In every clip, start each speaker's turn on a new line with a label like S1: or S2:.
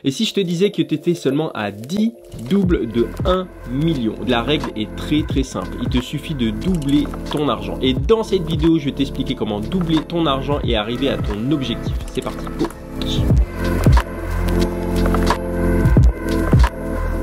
S1: Et si je te disais que tu étais seulement à 10 doubles de 1 million, la règle est très simple. Il te suffit de doubler ton argent. Et dans cette vidéo, je vais t'expliquer comment doubler ton argent et arriver à ton objectif. C'est parti, go!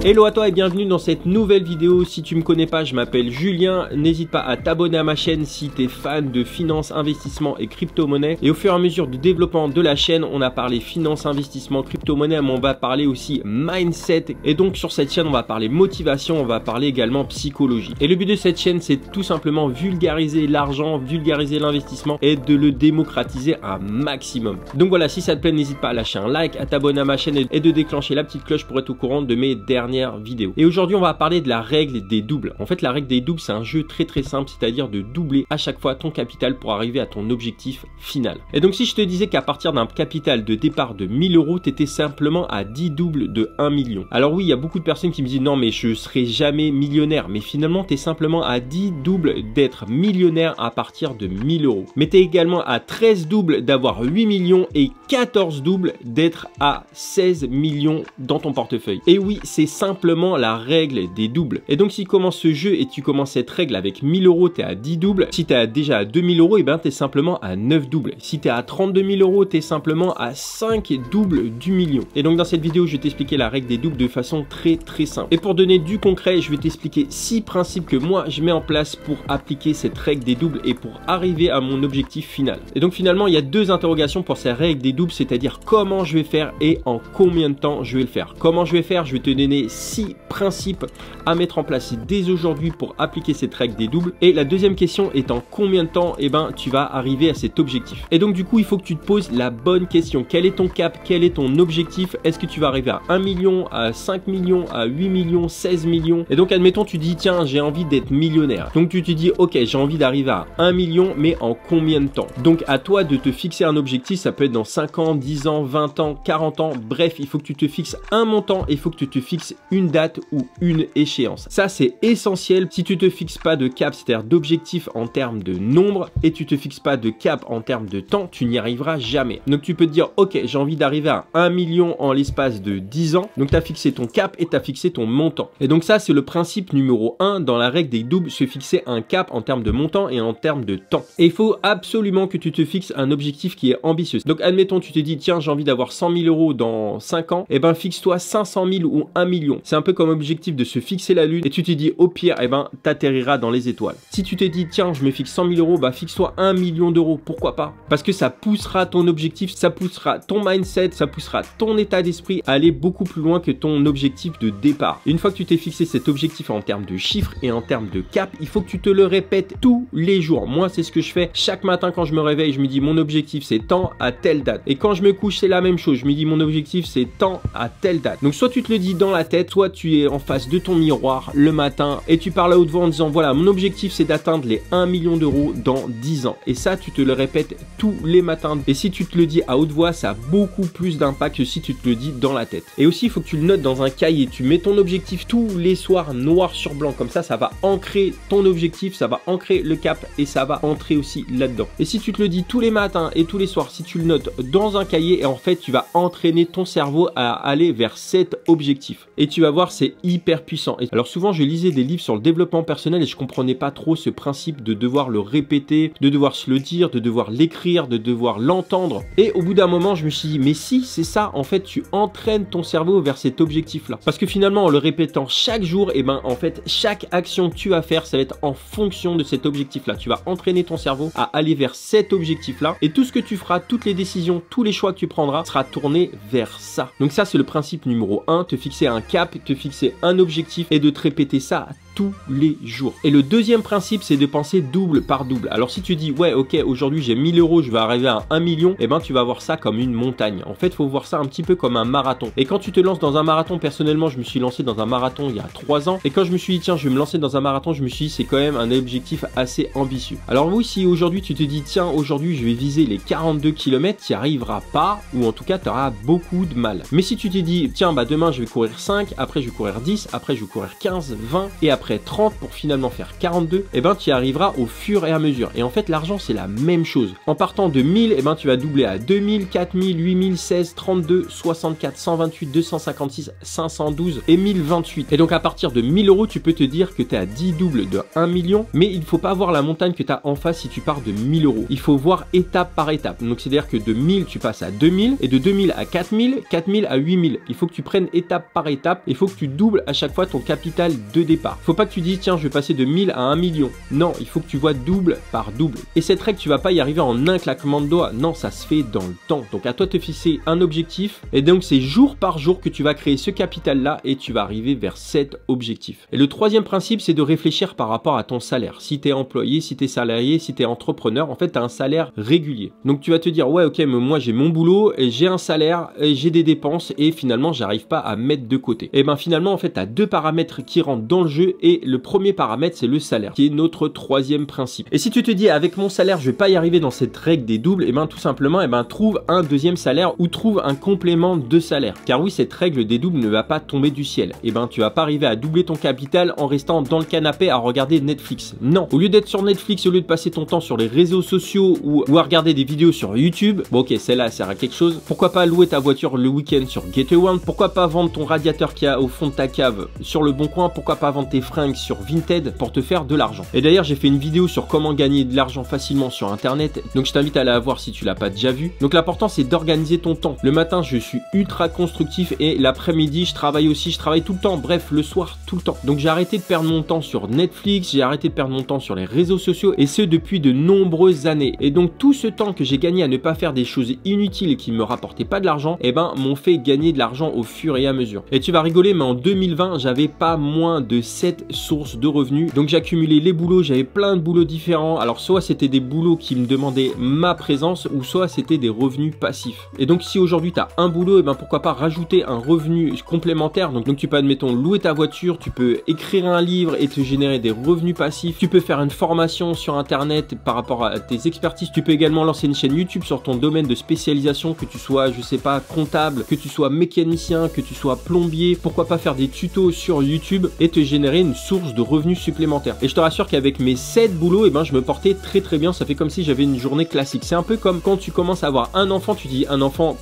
S1: Hello à toi et bienvenue dans cette nouvelle vidéo. Si tu me connais pas, je m'appelle Julien. N'hésite pas à t'abonner à ma chaîne si tu es fan de finance, investissement et crypto-monnaie. Et au fur et à mesure du développement de la chaîne, on a parlé finance, investissement, crypto-monnaie, mais on va parler aussi mindset. Et donc sur cette chaîne, on va parler motivation, on va parler également psychologie. Et le but de cette chaîne, c'est tout simplement vulgariser l'argent, vulgariser l'investissement et de le démocratiser un maximum. Donc voilà, si ça te plaît, n'hésite pas à lâcher un like, à t'abonner à ma chaîne et de déclencher la petite cloche pour être au courant de mes dernières vidéo. Et aujourd'hui on va parler de la règle des doubles. En fait la règle des doubles c'est un jeu très simple, c'est-à-dire de doubler à chaque fois ton capital pour arriver à ton objectif final. Et donc si je te disais qu'à partir d'un capital de départ de 1000 euros, tu étais simplement à 10 doubles de 1 million. Alors oui, il y a beaucoup de personnes qui me disent non mais je serai jamais millionnaire, mais finalement tu es simplement à 10 doubles d'être millionnaire à partir de 1000 euros. Mais tu es également à 13 doubles d'avoir 8 millions et 14 doubles d'être à 16 millions dans ton portefeuille. Et oui, c'est simplement la règle des doubles. Et donc si tu commences ce jeu et tu commences cette règle avec 1000 euros, tu es à 10 doubles. Si tu es déjà à 2000 euros, et ben tu es simplement à 9 doubles. Si tu es à 32 000 euros, tu es simplement à 5 doubles du million. Et donc dans cette vidéo, je vais t'expliquer la règle des doubles de façon très simple. Et pour donner du concret, je vais t'expliquer 6 principes que moi je mets en place pour appliquer cette règle des doubles et pour arriver à mon objectif final. Et donc finalement, il y a deux interrogations pour cette règle des doubles, c'est-à-dire comment je vais faire et en combien de temps je vais le faire. Comment je vais faire, je vais te donner 6 principes à mettre en place dès aujourd'hui pour appliquer cette règle des doubles. Et la deuxième question est en combien de temps tu vas arriver à cet objectif. Et donc du coup il faut que tu te poses la bonne question. Quel est ton cap? Quel est ton objectif? Est-ce que tu vas arriver à 1 million, à 5 millions, à 8 millions, 16 millions? Et donc admettons tu dis tiens j'ai envie d'être millionnaire. Donc tu te dis ok j'ai envie d'arriver à 1 million mais en combien de temps? Donc à toi de te fixer un objectif, ça peut être dans 5 ans, 10 ans, 20 ans, 40 ans, bref il faut que tu te fixes un montant et il faut que tu te fixes une date ou une échéance. Ça c'est essentiel. Si tu te fixes pas de cap, c'est-à-dire d'objectif en termes de nombre et tu te fixes pas de cap en termes de temps, tu n'y arriveras jamais. Donc tu peux te dire ok j'ai envie d'arriver à 1 million en l'espace de 10 ans. Donc tu as fixé ton cap et tu as fixé ton montant. Et donc ça c'est le principe numéro 1 dans la règle des doubles, se fixer un cap en termes de montant et en termes de temps. Et il faut absolument que tu te fixes un objectif qui est ambitieux. Donc admettons tu te dis tiens j'ai envie d'avoir 100 000 euros dans 5 ans, et ben fixe-toi 500 000 ou 1 million. C'est un peu comme objectif de se fixer la lune et tu te dis au pire t'atterriras dans les étoiles. Si tu te dis tiens je me fixe 100 000 euros, fixe-toi 1 million d'euros, pourquoi pas? Parce que ça poussera ton objectif, ça poussera ton mindset, ça poussera ton état d'esprit à aller beaucoup plus loin que ton objectif de départ. Une fois que tu t'es fixé cet objectif en termes de chiffres et en termes de cap, il faut que tu te le répètes tous les jours. Moi c'est ce que je fais chaque matin quand je me réveille, je me dis mon objectif c'est tant à telle date. Et quand je me couche c'est la même chose, je me dis mon objectif c'est tant à telle date. Donc soit tu te le dis dans la tête, soit tu es en face de ton miroir le matin et tu parles à haute voix en disant voilà mon objectif c'est d'atteindre les 1 million d'euros dans 10 ans. Et ça tu te le répètes tous les matins. Et si tu te le dis à haute voix, ça a beaucoup plus d'impact que si tu te le dis dans la tête. Et aussi il faut que tu le notes dans un cahier. Tu mets ton objectif tous les soirs noir sur blanc. Comme ça va ancrer ton objectif, ça va ancrer le cap et ça va entrer aussi là-dedans. Et si tu te le dis tous les matins et tous les soirs, si tu le notes dans un cahier, et en fait tu vas entraîner ton cerveau à aller vers cet objectif. Et tu vas voir c'est hyper puissant. Et alors souvent je lisais des livres sur le développement personnel et je comprenais pas trop ce principe de devoir le répéter, de devoir se le dire, de devoir l'écrire, de devoir l'entendre. Et au bout d'un moment je me suis dit mais si c'est ça, en fait tu entraînes ton cerveau vers cet objectif là. Parce que finalement en le répétant chaque jour, et en fait chaque action que tu vas faire ça va être en fonction de cet objectif là. Tu vas entraîner ton cerveau à aller vers cet objectif là et tout ce que tu feras, toutes les décisions, tous les choix que tu prendras sera tourné vers ça. Donc ça c'est le principe numéro 1, te fixer un cap, te fixer un objectif et de te répéter ça tous les jours. Et le deuxième principe, c'est de penser double par double. Alors si tu dis ouais ok aujourd'hui j'ai 1000 euros, je vais arriver à 1 million, et ben tu vas voir ça comme une montagne. En fait il faut voir ça un petit peu comme un marathon. Et quand tu te lances dans un marathon, personnellement je me suis lancé dans un marathon il y a 3 ans, et quand je me suis dit tiens je vais me lancer dans un marathon, je me suis dit c'est quand même un objectif assez ambitieux. Alors oui, si aujourd'hui tu te dis tiens aujourd'hui je vais viser les 42 km, tu n'y arriveras pas, ou en tout cas tu auras beaucoup de mal. Mais si tu te dis tiens demain je vais courir 5, après je vais courir 10, après je vais courir 15, 20 et après près 30 pour finalement faire 42, et ben tu y arriveras au fur et à mesure. Et en fait l'argent c'est la même chose. En partant de 1000, et ben tu vas doubler à 2000, 4000, 8000, 16, 32, 64, 128, 256, 512 et 1028. Et donc à partir de 1000 euros, tu peux te dire que tu es à 10 doubles de 1 million, mais il ne faut pas voir la montagne que tu as en face si tu pars de 1000 euros. Il faut voir étape par étape. Donc c'est-à-dire que de 1000 tu passes à 2000 et de 2000 à 4000, 4000 à 8000. Il faut que tu prennes étape par étape. Il faut que tu doubles à chaque fois ton capital de départ. Faut pas que tu dises tiens je vais passer de 1000 à 1 million. Non, il faut que tu vois double par double. Et cette règle tu vas pas y arriver en un claquement de doigts. Non, ça se fait dans le temps. Donc à toi de te fixer un objectif et donc c'est jour par jour que tu vas créer ce capital là et tu vas arriver vers cet objectif. Et le troisième principe c'est de réfléchir par rapport à ton salaire. Si tu es employé, si tu es salarié, si tu es entrepreneur, en fait tu as un salaire régulier. Donc tu vas te dire ouais ok mais moi j'ai mon boulot, j'ai un salaire, j'ai des dépenses et finalement j'arrive pas à mettre de côté. Et ben finalement en fait tu as deux paramètres qui rentrent dans le jeu et le premier paramètre c'est le salaire qui est notre troisième principe. Et si tu te dis avec mon salaire je vais pas y arriver dans cette règle des doubles, et ben tout simplement et ben trouve un deuxième salaire ou trouve un complément de salaire. Car oui cette règle des doubles ne va pas tomber du ciel. Et ben tu vas pas arriver à doubler ton capital en restant dans le canapé à regarder Netflix. Non, au lieu d'être sur Netflix, au lieu de passer ton temps sur les réseaux sociaux ou à regarder des vidéos sur YouTube, bon ok celle-là sert à quelque chose, pourquoi pas louer ta voiture le week-end sur Get1, pourquoi pas vendre ton radiateur qu'il y a au fond de ta cave sur Le Bon Coin, pourquoi pas vendre tes fringues sur Vinted pour te faire de l'argent. Et d'ailleurs j'ai fait une vidéo sur comment gagner de l'argent facilement sur internet, donc je t'invite à aller la voir si tu l'as pas déjà vu. Donc l'important c'est d'organiser ton temps. Le matin je suis ultra constructif et l'après-midi je travaille aussi, je travaille tout le temps, bref le soir tout le temps. Donc j'ai arrêté de perdre mon temps sur Netflix, j'ai arrêté de perdre mon temps sur les réseaux sociaux et ce depuis de nombreuses années. Et donc tout ce temps que j'ai gagné à ne pas faire des choses inutiles et qui me rapportaient pas de l'argent, et ben m'ont fait gagner de l'argent au fur et à mesure. Et tu vas rigoler mais en 2020 j'avais pas moins de 7 sources de revenus. Donc j'ai accumulé les boulots, j'avais plein de boulots différents. Alors soit c'était des boulots qui me demandaient ma présence ou soit c'était des revenus passifs. Et donc si aujourd'hui tu as un boulot, et ben pourquoi pas rajouter un revenu complémentaire. Donc tu peux admettons louer ta voiture, tu peux écrire un livre et te générer des revenus passifs. Tu peux faire une formation sur internet par rapport à tes expertises. Tu peux également lancer une chaîne YouTube sur ton domaine de spécialisation, que tu sois je sais pas comptable, que tu sois mécanicien, que tu sois plombier. Pourquoi pas faire des tutos sur YouTube et te générer une source de revenus supplémentaires. Et je te rassure qu'avec mes 7 boulots, et ben je me portais très bien. Ça fait comme si j'avais une journée classique. C'est un peu comme quand tu commences à avoir un enfant, tu dis un enfant...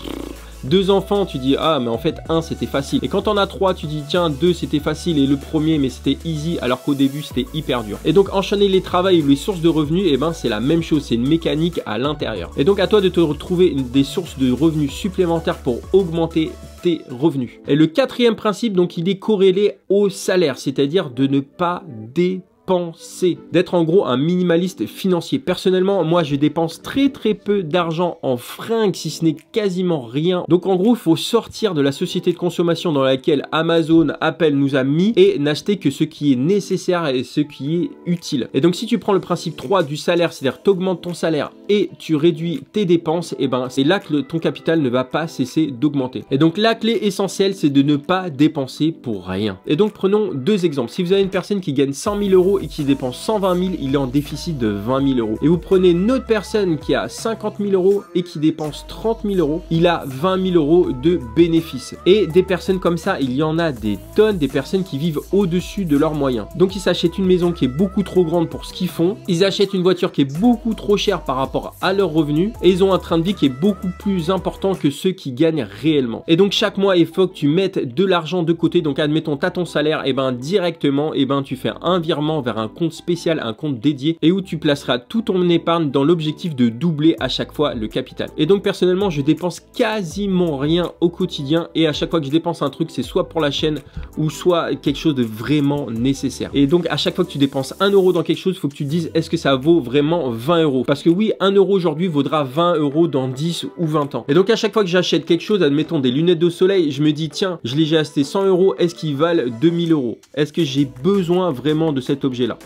S1: 2 enfants, tu dis ah mais en fait 1 c'était facile. Et quand on a 3, tu dis tiens 2 c'était facile et le premier mais c'était easy alors qu'au début c'était hyper dur. Et donc enchaîner les travails ou les sources de revenus, et ben c'est la même chose, c'est une mécanique à l'intérieur. Et donc à toi de te retrouver des sources de revenus supplémentaires pour augmenter tes revenus. Et le quatrième principe donc il est corrélé au salaire, c'est-à-dire de ne pas dépenser, d'être en gros un minimaliste financier. Personnellement, moi je dépense très peu d'argent en fringues, si ce n'est quasiment rien. Donc en gros, il faut sortir de la société de consommation dans laquelle Amazon, Apple nous a mis et n'acheter que ce qui est nécessaire et ce qui est utile. Et donc si tu prends le principe 3 du salaire, c'est-à-dire tu augmentes ton salaire et tu réduis tes dépenses, et ben c'est là que ton capital ne va pas cesser d'augmenter. Et donc la clé essentielle, c'est de ne pas dépenser pour rien. Et donc prenons 2 exemples. Si vous avez une personne qui gagne 100 000 euros et qui dépense 120 000, il est en déficit de 20 000 euros. Et vous prenez une autre personne qui a 50 000 euros et qui dépense 30 000 euros, il a 20 000 euros de bénéfices. Et des personnes comme ça, il y en a des tonnes, des personnes qui vivent au-dessus de leurs moyens. Donc ils s'achètent une maison qui est beaucoup trop grande pour ce qu'ils font, ils achètent une voiture qui est beaucoup trop chère par rapport à leurs revenus et ils ont un train de vie qui est beaucoup plus important que ceux qui gagnent réellement. Et donc chaque mois, il faut que tu mettes de l'argent de côté. Donc admettons, tu as ton salaire, et ben directement, et ben tu fais un virement vers un compte spécial, un compte dédié et où tu placeras tout ton épargne dans l'objectif de doubler à chaque fois le capital. Et donc personnellement, je dépense quasiment rien au quotidien et à chaque fois que je dépense un truc, c'est soit pour la chaîne ou soit quelque chose de vraiment nécessaire. Et donc à chaque fois que tu dépenses 1 euro dans quelque chose, il faut que tu te dises est-ce que ça vaut vraiment 20 euros? Parce que oui, 1 euro aujourd'hui vaudra 20 euros dans 10 ou 20 ans. Et donc à chaque fois que j'achète quelque chose, admettons des lunettes de soleil, je me dis tiens, je les ai acheté 100 euros, est-ce qu'ils valent 2000 euros? Est-ce que j'ai besoin vraiment de cet objet là?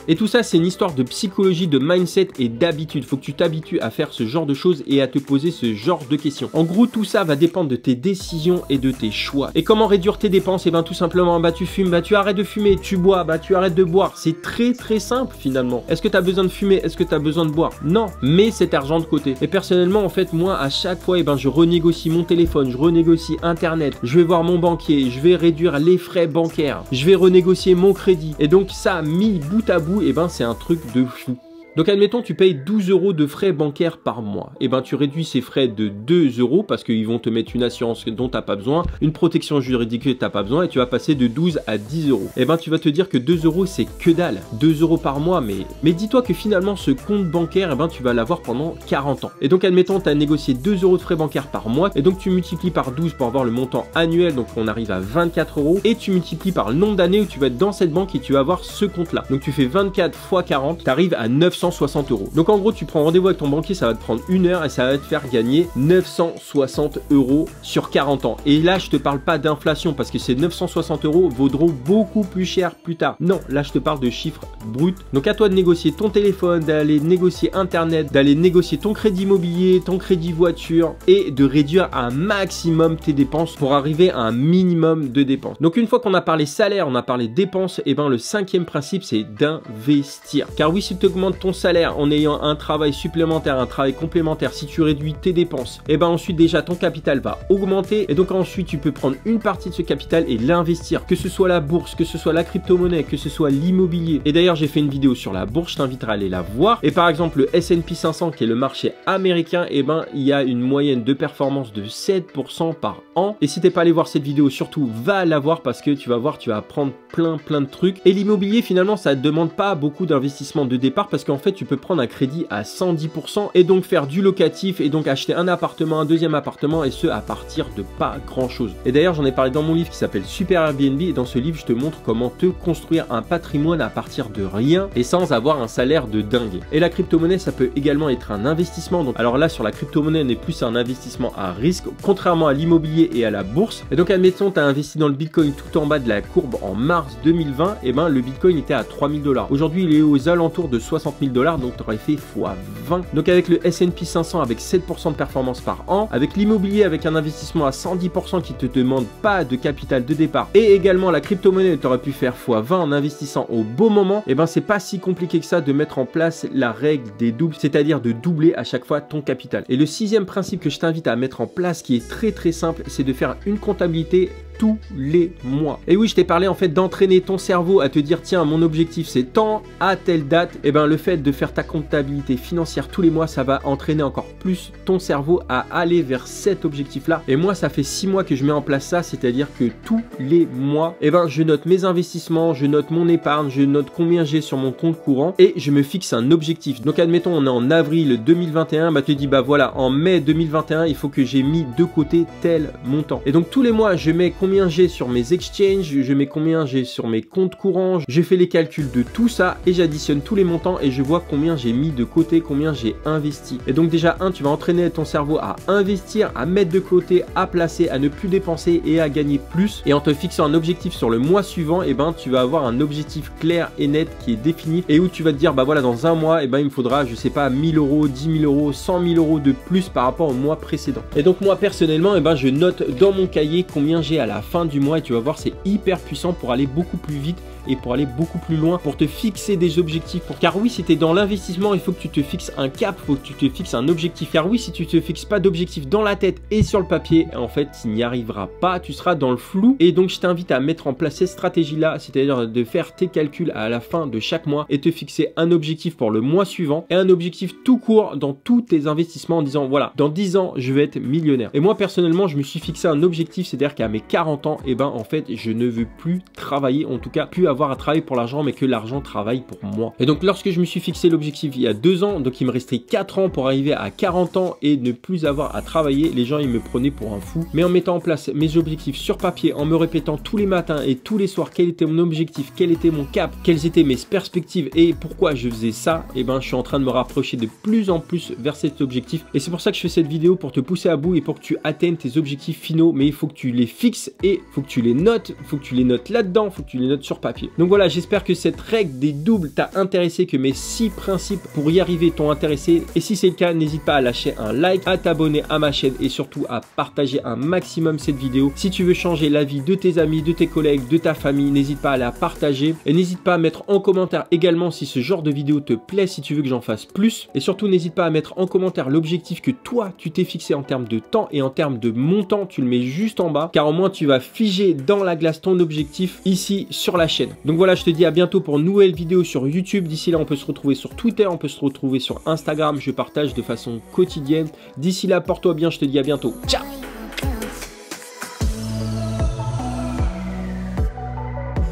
S1: Et tout ça, c'est une histoire de psychologie, de mindset et d'habitude. Faut que tu t'habitues à faire ce genre de choses et à te poser ce genre de questions. En gros, tout ça va dépendre de tes décisions et de tes choix. Et comment réduire tes dépenses? Et ben tout simplement, bah tu fumes, bah tu arrêtes de fumer, tu bois, bah tu arrêtes de boire. C'est très très simple finalement. Est-ce que tu as besoin de fumer? Est-ce que tu as besoin de boire? Non, mets cet argent de côté. Et personnellement, en fait, moi, à chaque fois, je renégocie mon téléphone, je renégocie Internet, je vais voir mon banquier, je vais réduire les frais bancaires, je vais renégocier mon crédit. Et donc ça, mis bout à bout, c'est un truc de fou. Donc admettons tu payes 12 € de frais bancaires par mois. Et ben tu réduis ces frais de 2 € parce qu'ils vont te mettre une assurance dont tu n'as pas besoin, une protection juridique que tu n'as pas besoin et tu vas passer de 12 à 10 €. Et ben tu vas te dire que 2 € c'est que dalle. 2 € par mois, mais dis-toi que finalement ce compte bancaire, tu vas l'avoir pendant 40 ans. Et donc admettons tu as négocié 2 € de frais bancaires par mois et donc tu multiplies par 12 pour avoir le montant annuel, donc on arrive à 24 € et tu multiplies par le nombre d'années où tu vas être dans cette banque et tu vas avoir ce compte là. Donc tu fais 24 x 40, tu arrives à 960 €. Donc en gros tu prends rendez-vous avec ton banquier, ça va te prendre 1 heure et ça va te faire gagner 960 € sur 40 ans. Et là je te parle pas d'inflation parce que ces 960 € vaudront beaucoup plus cher plus tard. Non, là je te parle de chiffres bruts. Donc à toi de négocier ton téléphone, d'aller négocier Internet, d'aller négocier ton crédit immobilier, ton crédit voiture et de réduire un maximum tes dépenses pour arriver à un minimum de dépenses. Donc une fois qu'on a parlé salaire, on a parlé dépenses, et le 5e principe c'est d'investir. Car oui, si tu augmentes ton salaire en ayant un travail supplémentaire, un travail complémentaire, si tu réduis tes dépenses, ensuite déjà ton capital va augmenter et donc ensuite tu peux prendre une partie de ce capital et l'investir, que ce soit la bourse, que ce soit la crypto-monnaie, que ce soit l'immobilier. Et d'ailleurs j'ai fait une vidéo sur la bourse, je t'inviterai à aller la voir. Et par exemple le S&P 500 qui est le marché américain, il y a une moyenne de performance de 7% par an. Et si t'es pas allé voir cette vidéo, surtout va la voir parce que tu vas voir, tu vas apprendre plein de trucs. Et l'immobilier finalement ça ne demande pas beaucoup d'investissement de départ parce qu'en fait tu peux prendre un crédit à 110% et donc faire du locatif et donc acheter un appartement, un deuxième appartement, et ce à partir de pas grand chose. Et d'ailleurs j'en ai parlé dans mon livre qui s'appelle Super Airbnb, et dans ce livre je te montre comment te construire un patrimoine à partir de rien et sans avoir un salaire de dingue. Et la crypto-monnaie ça peut également être un investissement. Donc alors là sur la crypto-monnaie on est plus un investissement à risque contrairement à l'immobilier et à la bourse. Et donc admettons tu as investi dans le Bitcoin tout en bas de la courbe en mars 2020, le Bitcoin était à 3000 $. Aujourd'hui il est aux alentours de 60 000 $, donc tu aurais fait x20. Donc avec le S&P 500 avec 7% de performance par an, avec l'immobilier avec un investissement à 110% qui te demande pas de capital de départ, et également la crypto-monnaie tu aurais pu faire x20 en investissant au bon moment, c'est pas si compliqué que ça de mettre en place la règle des doubles, c'est-à-dire de doubler à chaque fois ton capital. Et le 6e principe que je t'invite à mettre en place, qui est très simple, c'est de faire une comptabilité tous les mois. Et oui, je t'ai parlé en fait d'entraîner ton cerveau à te dire tiens, mon objectif c'est tant à telle date. Le fait de faire ta comptabilité financière tous les mois, ça va entraîner encore plus ton cerveau à aller vers cet objectif là. Et moi ça fait 6 mois que je mets en place ça, c'est-à-dire que tous les mois je note mes investissements, je note mon épargne, je note combien j'ai sur mon compte courant et je me fixe un objectif. Donc admettons on est en avril 2021, te dis voilà, en mai 2021 il faut que j'ai mis de côté tel montant. Et donc tous les mois je mets combien j'ai sur mes exchanges, je mets combien j'ai sur mes comptes courants, je fais les calculs de tout ça et j'additionne tous les montants et je vois combien j'ai mis de côté, combien j'ai investi. Et donc déjà tu vas entraîner ton cerveau à investir, à mettre de côté, à placer, à ne plus dépenser et à gagner plus. Et en te fixant un objectif sur le mois suivant, tu vas avoir un objectif clair et net qui est défini et où tu vas te dire voilà, dans un mois il me faudra je sais pas 1000 €, 10 000 €, 100 000 € de plus par rapport au mois précédent. Et donc moi personnellement je note dans mon cahier combien j'ai à la fin du mois et tu vas voir c'est hyper puissant pour aller beaucoup plus vite et pour aller beaucoup plus loin, pour te fixer des objectifs. Car oui, si tu es dans l'investissement, il faut que tu te fixes un cap, il faut que tu te fixes un objectif. Car oui, si tu te fixes pas d'objectif dans la tête et sur le papier, en fait, tu n'y arriveras pas, tu seras dans le flou. Et donc, je t'invite à mettre en place cette stratégie-là, c'est-à-dire de faire tes calculs à la fin de chaque mois et te fixer un objectif pour le mois suivant et un objectif tout court dans tous tes investissements en disant voilà, dans 10 ans, je vais être millionnaire. Et moi, personnellement, je me suis fixé un objectif, c'est-à-dire qu'à mes 40 ans, en fait, je ne veux plus travailler, en tout cas, plus avoir à travailler pour l'argent, mais que l'argent travaille pour moi. Et donc, lorsque je me suis fixé l'objectif il y a 2 ans, donc il me restait 4 ans pour arriver à 40 ans et ne plus avoir à travailler, les gens, ils me prenaient pour un fou. Mais en mettant en place mes objectifs sur papier, en me répétant tous les matins et tous les soirs quel était mon objectif, quel était mon cap, quelles étaient mes perspectives et pourquoi je faisais ça, je suis en train de me rapprocher de plus en plus vers cet objectif. Et c'est pour ça que je fais cette vidéo, pour te pousser à bout et pour que tu atteignes tes objectifs finaux, mais il faut que tu les fixes et faut que tu les notes, faut que tu les notes là-dedans, faut que tu les notes sur papier. Donc voilà, j'espère que cette règle des doubles t'a intéressé, que mes 6 principes pour y arriver t'ont intéressé. Et si c'est le cas, n'hésite pas à lâcher un like, à t'abonner à ma chaîne et surtout à partager un maximum cette vidéo. Si tu veux changer la vie de tes amis, de tes collègues, de ta famille, n'hésite pas à la partager et n'hésite pas à mettre en commentaire également si ce genre de vidéo te plaît, si tu veux que j'en fasse plus. Et surtout, n'hésite pas à mettre en commentaire l'objectif que toi, tu t'es fixé en termes de temps et en termes de montant. Tu le mets juste en bas car au moins tu vas figer dans la glace ton objectif ici sur la chaîne. Donc voilà, je te dis à bientôt pour une nouvelle vidéo sur YouTube. D'ici là, on peut se retrouver sur Twitter, on peut se retrouver sur Instagram. Je partage de façon quotidienne. D'ici là, porte-toi bien, je te dis à bientôt. Ciao!